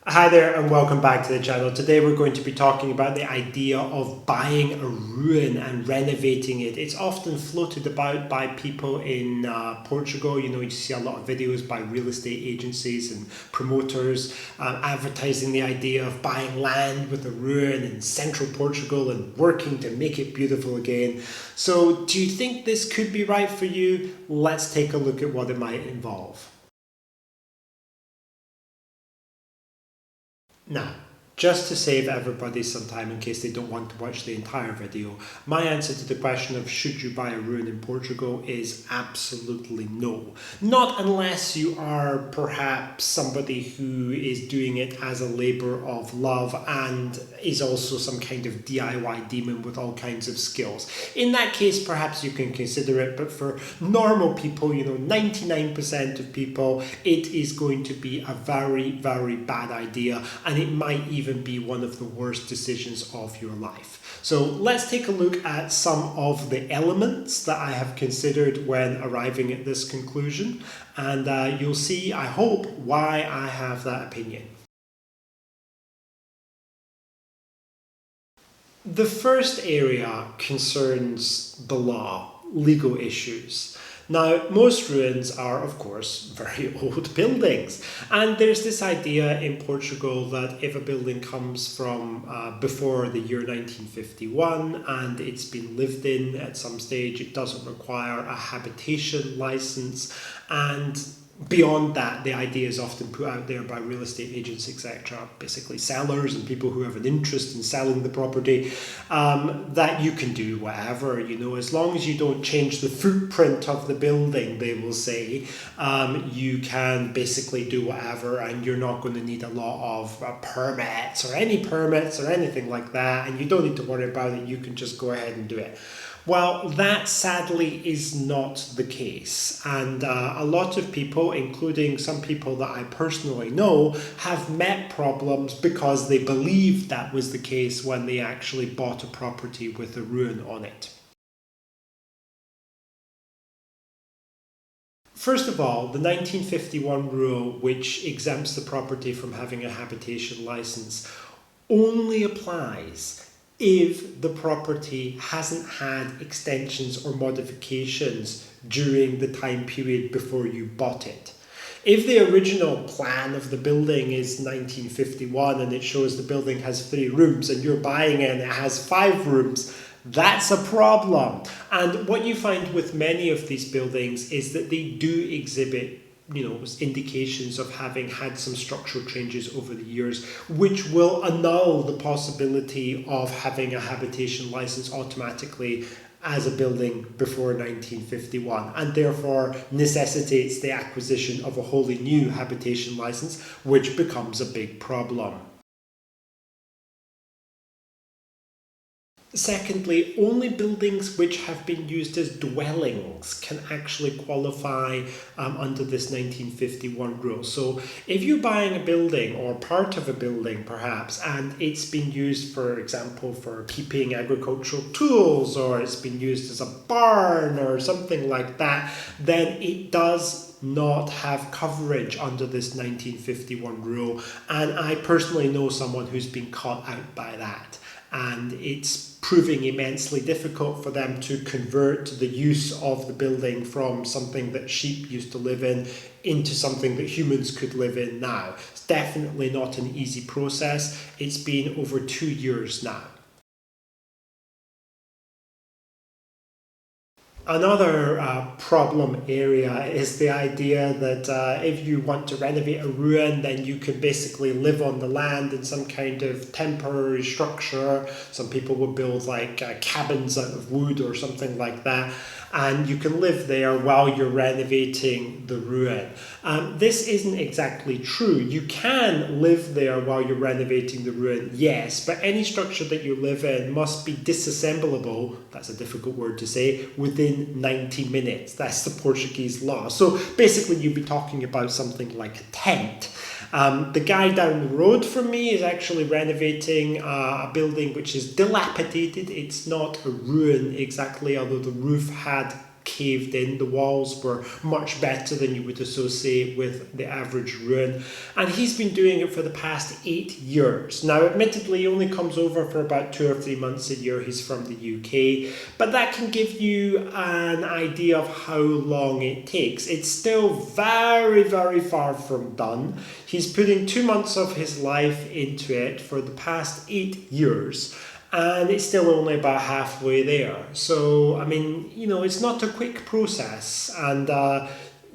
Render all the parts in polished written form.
Hi there and welcome back to the channel. Today we're going to be talking about the idea of buying a ruin and renovating it. It's often floated about by people in Portugal. You see a lot of videos by real estate agencies and promoters advertising the idea of buying land with a ruin in central Portugal and working to make it beautiful again. So do you think this could be right for you? Let's take a look at what it might involve. Now, just to save everybody some time in case they don't want to watch the entire video, my answer to the question of should you buy a ruin in Portugal is absolutely no. Not unless you are perhaps somebody who is doing it as a labour of love and is also some kind of DIY demon with all kinds of skills. In that case, perhaps you can consider it, but for normal people, 99% of people, it is going to be a very, very bad idea, and it might even be one of the worst decisions of your life. So let's take a look at some of the elements that I have considered when arriving at this conclusion, and you'll see, I hope, why I have that opinion. The first area concerns the law, legal issues. Now, most ruins are, of course, very old buildings. And there's this idea in Portugal that if a building comes from before the year 1951 and it's been lived in at some stage, it doesn't require a habitation license. And beyond that, the idea is often put out there by real estate agents, etc., basically sellers and people who have an interest in selling the property, that you can do whatever, as long as you don't change the footprint of the building, they will say, you can basically do whatever, and you're not going to need a lot of permits or anything like that, and you don't need to worry about it. You can just go ahead and do it. Well, that sadly is not the case, and a lot of people, including some people that I personally know, have met problems because they believed that was the case when they actually bought a property with a ruin on it. First of all, the 1951 rule, which exempts the property from having a habitation license, only applies if the property hasn't had extensions or modifications during the time period before you bought it. If the original plan of the building is 1951 and it shows the building has 3 rooms and you're buying it and it has 5 rooms, that's a problem. And what you find with many of these buildings is that they do exhibit indications of having had some structural changes over the years, which will annul the possibility of having a habitation license automatically as a building before 1951, and therefore necessitates the acquisition of a wholly new habitation license, which becomes a big problem. Secondly, only buildings which have been used as dwellings can actually qualify under this 1951 rule. So if you're buying a building or part of a building perhaps, and it's been used, for example, for keeping agricultural tools, or it's been used as a barn or something like that, then it does not have coverage under this 1951 rule. And I personally know someone who's been caught out by that. And it's proving immensely difficult for them to convert the use of the building from something that sheep used to live in into something that humans could live in now. It's definitely not an easy process. It's been over 2 years now. Another problem area is the idea that if you want to renovate a ruin, then you can basically live on the land in some kind of temporary structure. Some people will build cabins out of wood or something like that, and you can live there while you're renovating the ruin. This isn't exactly true. You can live there while you're renovating the ruin, yes, but any structure that you live in must be disassemblable, that's a difficult word to say, within 90 minutes. That's the Portuguese law. So basically you'd be talking about something like a tent. The guy down the road from me is actually renovating a building which is dilapidated. It's not a ruin exactly, although the roof had caved in. The walls were much better than you would associate with the average ruin. And he's been doing it for the past 8 years. Now, admittedly, he only comes over for about 2 or 3 months a year. He's from the UK. But that can give you an idea of how long it takes. It's still very, very far from done. He's putting 2 months of his life into it for the past 8 years. And it's still only about halfway there. So, I mean, you know, it's not a quick process. And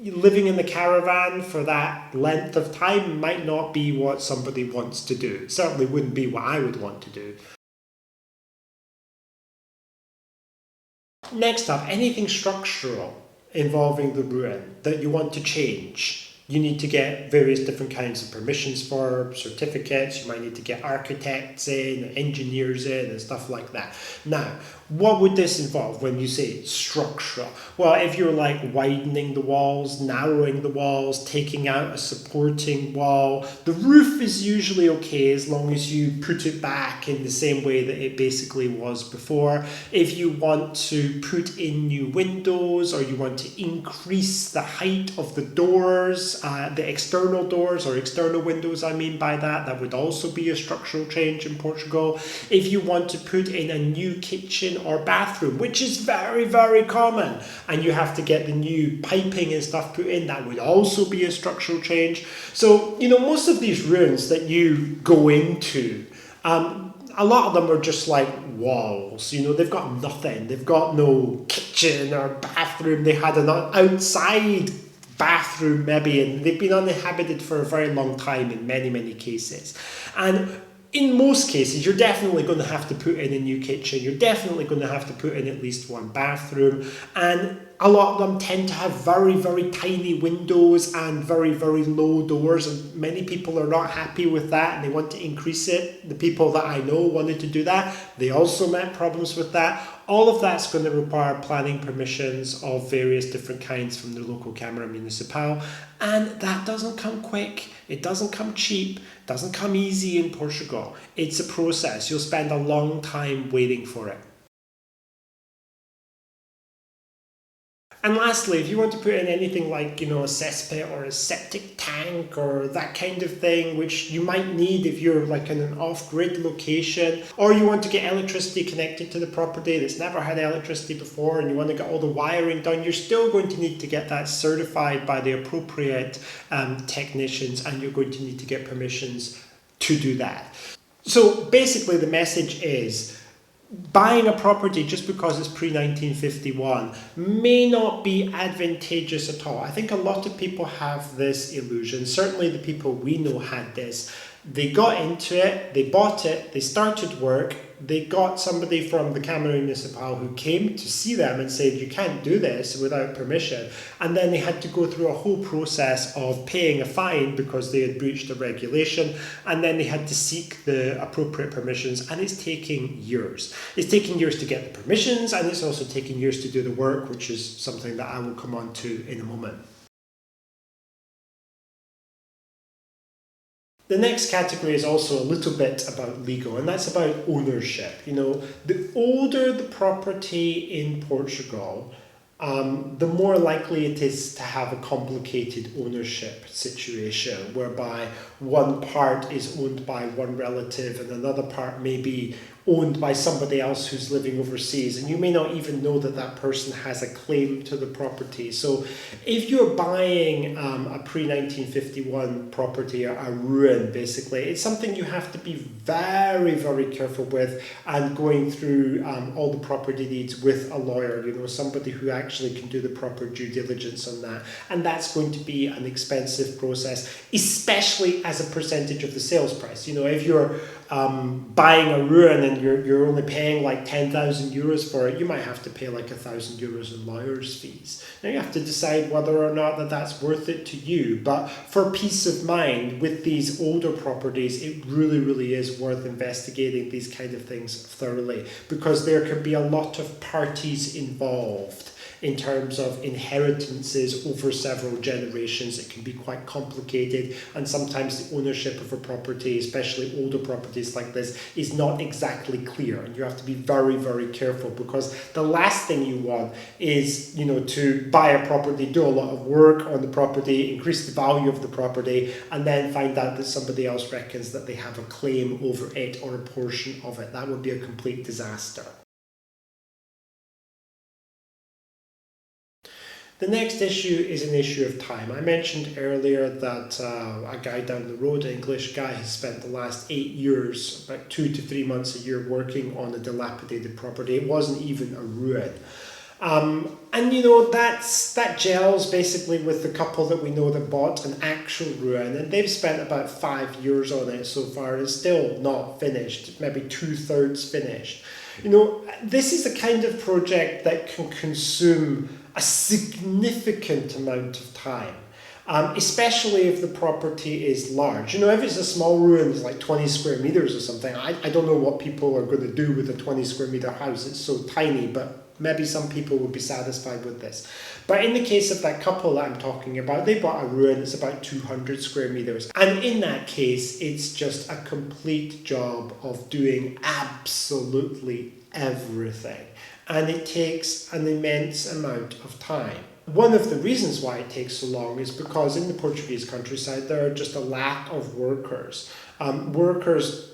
living in the caravan for that length of time might not be what somebody wants to do. It certainly wouldn't be what I would want to do. Next up, anything structural involving the ruin that you want to change. You need to get various different kinds of permissions for, certificates. You might need to get architects in, engineers in, and stuff like that. Now, what would this involve when you say structural? Well, if you're like widening the walls, narrowing the walls, taking out a supporting wall, the roof is usually okay as long as you put it back in the same way that it basically was before. If you want to put in new windows, or you want to increase the height of the doors, the external doors or external windows, I mean by that, that would also be a structural change in Portugal. If you want to put in a new kitchen or bathroom, which is very, very common, and you have to get the new piping and stuff put in, that would also be a structural change. So, you know, most of these ruins that you go into, a lot of them are just like walls. You know, they've got nothing. They've got no kitchen or bathroom. They had an outside bathroom maybe, and they've been uninhabited for a very long time in many, many cases. And in most cases, you're definitely going to have to put in a new kitchen. You're definitely going to have to put in at least one bathroom. And a lot of them tend to have very, very tiny windows and very, very low doors. And many people are not happy with that and they want to increase it. The people that I know wanted to do that. They also met problems with that. All of that's going to require planning permissions of various different kinds from the local Câmara Municipal. And that doesn't come quick. It doesn't come cheap. It doesn't come easy in Portugal. It's a process. You'll spend a long time waiting for it. And lastly, if you want to put in anything like, you know, a cesspit or a septic tank or that kind of thing, which you might need if you're like in an off-grid location, or you want to get electricity connected to the property that's never had electricity before and you want to get all the wiring done, you're still going to need to get that certified by the appropriate technicians, and you're going to need to get permissions to do that. So basically the message is, buying a property just because it's pre-1951 may not be advantageous at all. I think a lot of people have this illusion. Certainly the people we know had this. They got into it, they bought it, they started work, they got somebody from the Câmara Municipal who came to see them and said, you can't do this without permission. And then they had to go through a whole process of paying a fine because they had breached a regulation. And then they had to seek the appropriate permissions. And it's taking years. It's taking years to get the permissions, and it's also taking years to do the work, which is something that I will come on to in a moment. The next category is also a little bit about legal, and that's about ownership. You know, the older the property in Portugal, the more likely it is to have a complicated ownership situation whereby one part is owned by one relative and another part may be owned by somebody else who's living overseas, and you may not even know that that person has a claim to the property. So if you're buying a pre-1951 property, a ruin basically, it's something you have to be very, very careful with, and going through all the property deeds with a lawyer, you know, somebody who actually can do the proper due diligence on that. And that's going to be an expensive process, especially as a percentage of the sales price. You know, if you're buying a ruin and you're only paying like 10,000 euros for it, you might have to pay like 1,000 euros in lawyers' fees. Now you have to decide whether or not that's worth it to you. But for peace of mind with these older properties, it really, really is worth investigating these kind of things thoroughly, because there can be a lot of parties involved in terms of inheritances over several generations. It can be quite complicated, and sometimes the ownership of a property, especially older properties like this, is not exactly clear, and you have to be very, very careful, because the last thing you want is, to buy a property, do a lot of work on the property, increase the value of the property, and then find out that somebody else reckons that they have a claim over it or a portion of it. That would be a complete disaster. The next issue is an issue of time. I mentioned earlier that a guy down the road, an English guy, has spent the last 8 years, about 2 to 3 months a year, working on a dilapidated property. It wasn't even a ruin. That gels basically with the couple that we know that bought an actual ruin, and they've spent about 5 years on it so far. It's still not finished, maybe 2/3 finished. This is the kind of project that can consume a significant amount of time, especially if the property is large. If it's a small ruin, it's like 20 square meters or something. I don't know what people are going to do with a 20 square meter house. It's so tiny, but maybe some people would be satisfied with this. But in the case of that couple that I'm talking about, they bought a ruin that's about 200 square meters. And in that case, it's just a complete job of doing absolutely everything. And it takes an immense amount of time. One of the reasons why it takes so long is because in the Portuguese countryside, there are just a lack of workers. Workers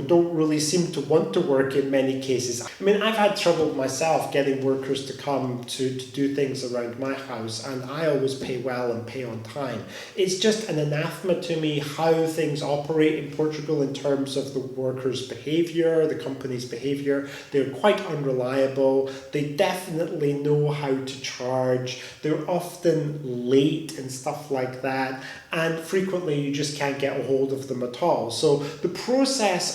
don't really seem to want to work in many cases. I've had trouble myself getting workers to come to do things around my house, and I always pay well and pay on time. It's just an anathema to me how things operate in Portugal in terms of the workers' behaviour, the company's behaviour. They're quite unreliable. They definitely know how to charge. They're often late and stuff like that, and frequently you just can't get a hold of them at all. So the process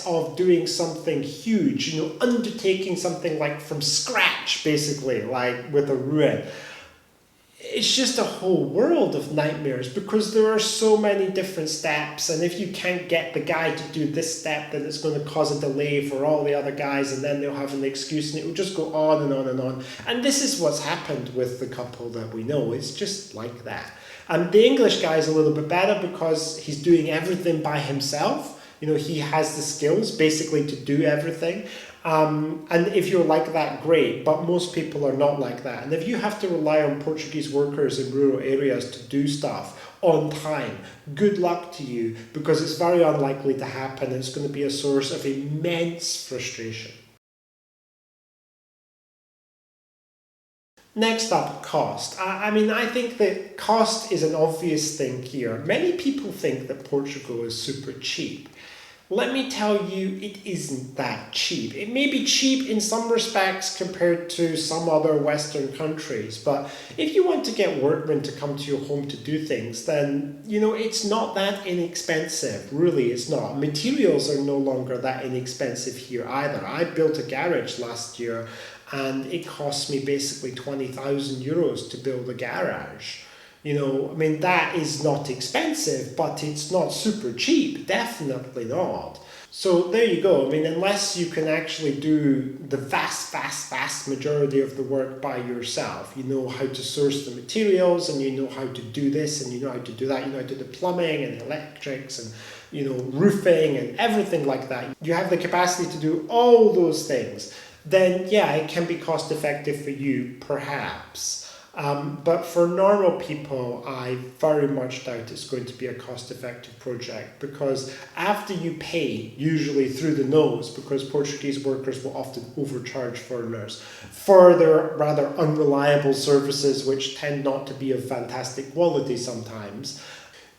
of doing something huge, undertaking something like from scratch, basically, like with a ruin, it's just a whole world of nightmares, because there are so many different steps, and if you can't get the guy to do this step, then it's going to cause a delay for all the otother guys, and then they'll have an excuse, and it will just go on and on and on. And this is what's happened with the couple that we know. It's just like that. And the English guy is a little bit better because he's doing everything by himself. He has the skills basically to do everything. And if you're like that, great. But most people are not like that. And if you have to rely on Portuguese workers in rural areas to do stuff on time, good luck to you, because it's very unlikely to happen. It's going to be a source of immense frustration. Next up, cost. I think that cost is an obvious thing here. Many people think that Portugal is super cheap. Let me tell you, it isn't that cheap. It may be cheap in some respects compared to some other Western countries, but if you want to get workmen to come to your home to do things, then, it's not that inexpensive. Really, it's not. Materials are no longer that inexpensive here either. I built a garage last year, and it cost me basically 20,000 euros to build a garage. That is not expensive, but it's not super cheap, definitely not. So there you go. Unless you can actually do the vast majority of the work by yourself, you know how to source the materials, and you know how to do this, and you know how to do that, you know how to do the plumbing and electrics and roofing and everything like that. You have the capacity to do all those things, then yeah, it can be cost effective for you, perhaps. But for normal people, I very much doubt it's going to be a cost-effective project, because after you pay, usually through the nose, because Portuguese workers will often overcharge foreigners for their rather unreliable services, which tend not to be of fantastic quality sometimes,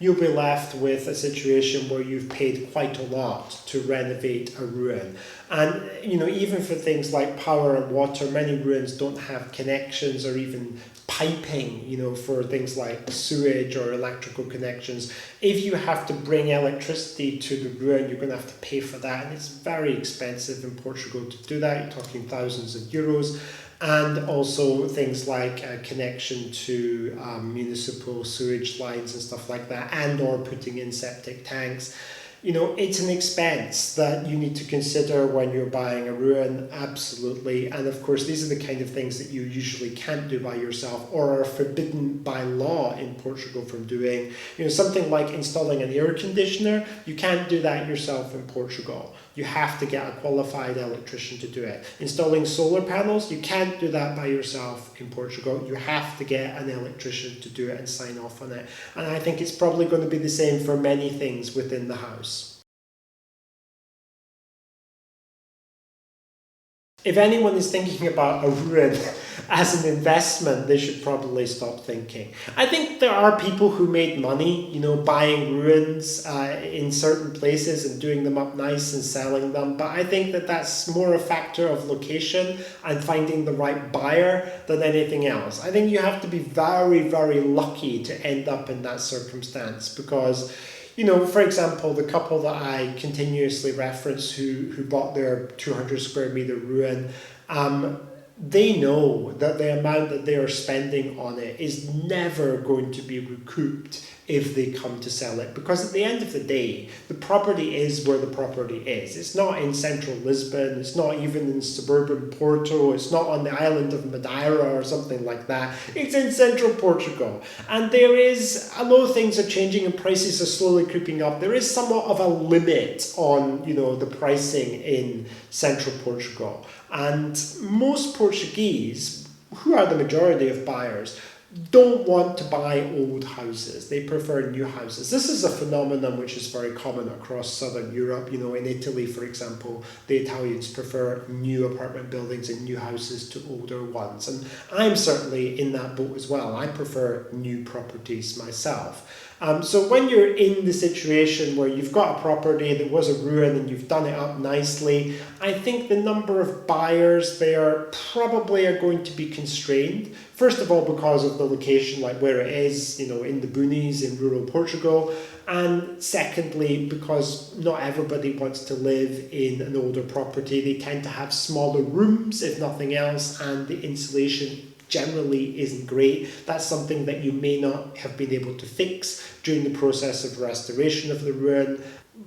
you'll be left with a situation where you've paid quite a lot to renovate a ruin. And, even for things like power and water, many ruins don't have connections or even piping, for things like sewage or electrical connections. If you have to bring electricity to the ruin, you're going to have to pay for that. And it's very expensive in Portugal to do that. You're talking thousands of euros. And also things like a connection to municipal sewage lines and stuff like that, and or putting in septic tanks. It's an expense that you need to consider when you're buying a ruin, absolutely. And of course, these are the kind of things that you usually can't do by yourself or are forbidden by law in Portugal from doing. Something like installing an air conditioner, you can't do that yourself in Portugal. You have to get a qualified electrician to do it. Installing solar panels, you can't do that by yourself in Portugal. You have to get an electrician to do it and sign off on it. And I think it's probably going to be the same for many things within the house. If anyone is thinking about a ruin as an investment, they should probably stop thinking. I think there are people who made money, buying ruins in certain places and doing them up nice and selling them. But I think that that's more a factor of location and finding the right buyer than anything else. I think you have to be very, very lucky to end up in that circumstance because for example, the couple that I continuously reference who bought their 200 square meter ruin, they know that the amount that they are spending on it is never going to be recouped if they come to sell it. Because at the end of the day, the property is where the property is. It's not in central Lisbon, it's not even in suburban Porto, it's not on the island of Madeira or something like that. It's in central Portugal. And although things are changing and prices are slowly creeping up, there is somewhat of a limit on, the pricing in central Portugal. And most Portuguese, who are the majority of buyers, don't want to buy old houses. They prefer new houses. This is a phenomenon which is very common across southern Europe. In Italy, for example, the Italians prefer new apartment buildings and new houses to older ones. And I'm certainly in that boat as well. I prefer new properties myself. So when you're in the situation where you've got a property that was a ruin and you've done it up nicely, I think the number of buyers there probably are going to be constrained. First of all, because of the location, like where it is, in the boonies in rural Portugal. And secondly, because not everybody wants to live in an older property. They tend to have smaller rooms, if nothing else, and the insulation generally isn't great. That's something that you may not have been able to fix during the process of restoration of the ruin.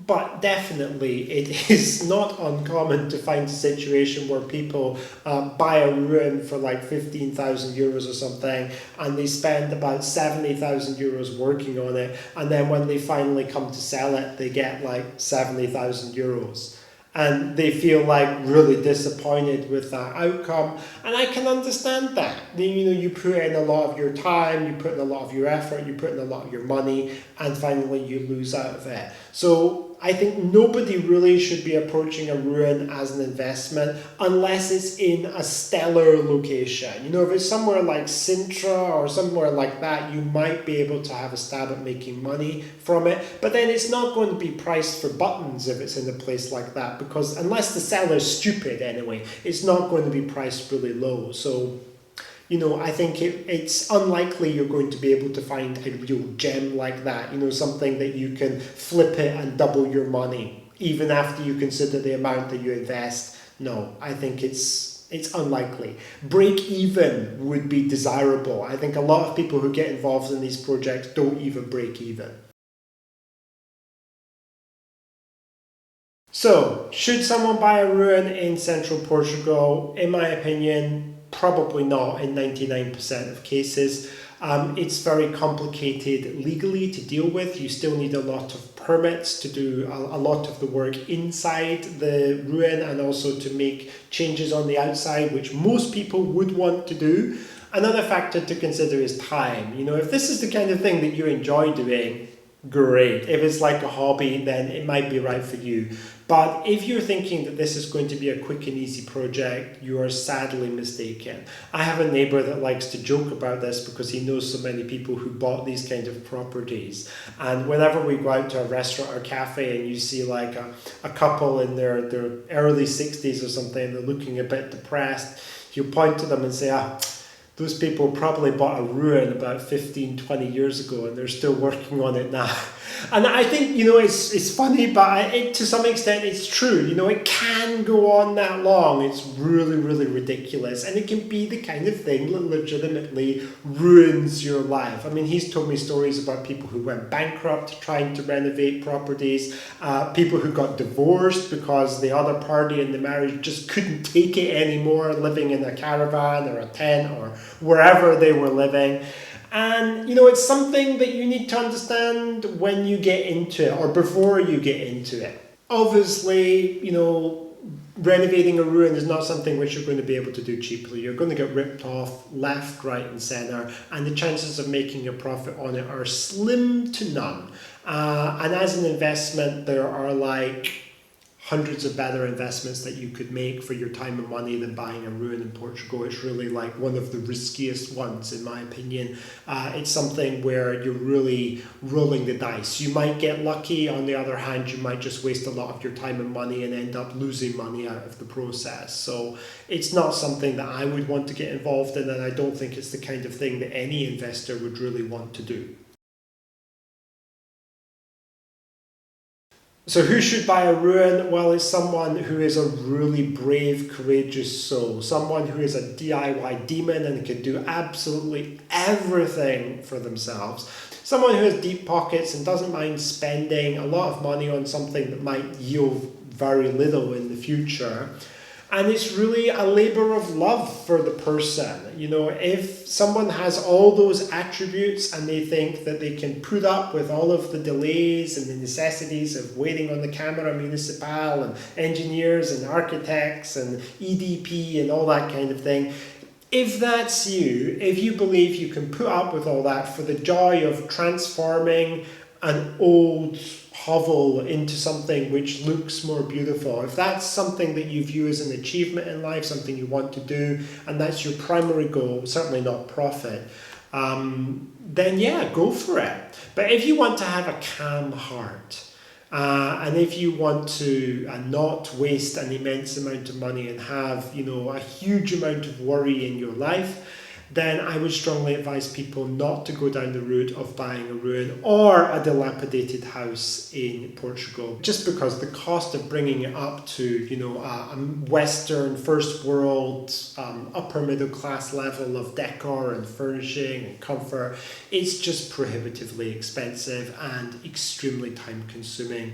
But definitely it is not uncommon to find a situation where people buy a ruin for like 15,000 euros or something and they spend about 70,000 euros working on it, and then when they finally come to sell it they get like 70,000 euros. And they feel like really disappointed with that outcome. And I can understand that. You put in a lot of your time, you put in a lot of your effort, you put in a lot of your money, and finally you lose out of it. So I think nobody really should be approaching a ruin as an investment unless it's in a stellar location. If it's somewhere like Sintra or somewhere like that, you might be able to have a stab at making money from it. But then it's not going to be priced for buttons if it's in a place like that, because unless the seller's stupid anyway, it's not going to be priced really low. So I think it's unlikely you're going to be able to find a real gem like that, something that you can flip it and double your money, even after you consider the amount that you invest. No, I think it's unlikely. Break even would be desirable. I think a lot of people who get involved in these projects don't even break even. So, should someone buy a ruin in central Portugal? In my opinion, probably not in 99% of cases. It's very complicated legally to deal with. You still need a lot of permits to do a lot of the work inside the ruin and also to make changes on the outside, which most people would want to do. Another factor to consider is time. If this is the kind of thing that you enjoy doing, great. If it's like a hobby, then it might be right for you. But if you're thinking that this is going to be a quick and easy project, you are sadly mistaken. I have a neighbour that likes to joke about this because he knows so many people who bought these kind of properties. And whenever we go out to a restaurant or cafe and you see like a couple in their early 60s or something, they're looking a bit depressed, he'll point to them and say, Those people probably bought a ruin about 15, 20 years ago and they're still working on it now. And I think, it's funny, but to some extent it's true. It can go on that long. It's really, really ridiculous. And it can be the kind of thing that legitimately ruins your life. I mean, he's told me stories about people who went bankrupt trying to renovate properties, people who got divorced because the other party in the marriage just couldn't take it anymore, living in a caravan or a tent or wherever they were living. And, it's something that you need to understand when you get into it or before you get into it. Obviously, renovating a ruin is not something which you're going to be able to do cheaply. You're going to get ripped off left, right and centre, and the chances of making a profit on it are slim to none. And as an investment, there are hundreds of better investments that you could make for your time and money than buying a ruin in Portugal. It's really one of the riskiest ones, in my opinion. It's something where you're really rolling the dice. You might get lucky. On the other hand, you might just waste a lot of your time and money and end up losing money out of the process. So it's not something that I would want to get involved in, and I don't think it's the kind of thing that any investor would really want to do. So who should buy a ruin? Well, it's someone who is a really brave, courageous soul. Someone who is a DIY demon and can do absolutely everything for themselves. Someone who has deep pockets and doesn't mind spending a lot of money on something that might yield very little in the future. And it's really a labor of love for the person. If someone has all those attributes and they think that they can put up with all of the delays and the necessities of waiting on the Câmara Municipal and engineers and architects and EDP and all that kind of thing, if that's you, if you believe you can put up with all that for the joy of transforming an old hovel into something which looks more beautiful, if that's something that you view as an achievement in life, something you want to do, and that's your primary goal, certainly not profit, then yeah, go for it. But if you want to have a calm heart, and if you want to not waste an immense amount of money and have, a huge amount of worry in your life, then I would strongly advise people not to go down the route of buying a ruin or a dilapidated house in Portugal, just because the cost of bringing it up to, a Western, first world, upper middle class level of decor and furnishing and comfort, it's just prohibitively expensive and extremely time consuming.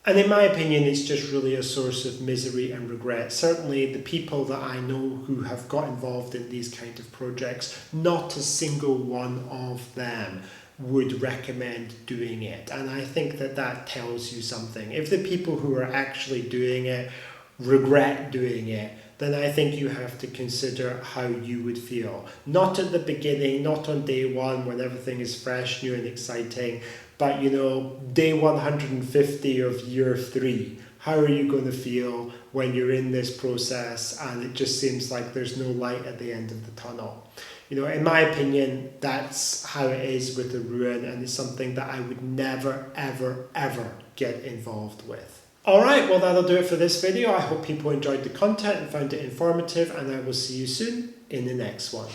And in my opinion, it's just really a source of misery and regret. Certainly the people that I know who have got involved in these kind of projects, not a single one of them would recommend doing it. And I think that tells you something. If the people who are actually doing it regret doing it, then I think you have to consider how you would feel. Not at the beginning, not on day one when everything is fresh, new and exciting, but day 150 of year 3. How are you going to feel when you're in this process and it just seems like there's no light at the end of the tunnel? In my opinion, that's how it is with the ruin, and it's something that I would never, ever, ever get involved with. Alright, well that'll do it for this video. I hope people enjoyed the content and found it informative, and I will see you soon in the next one.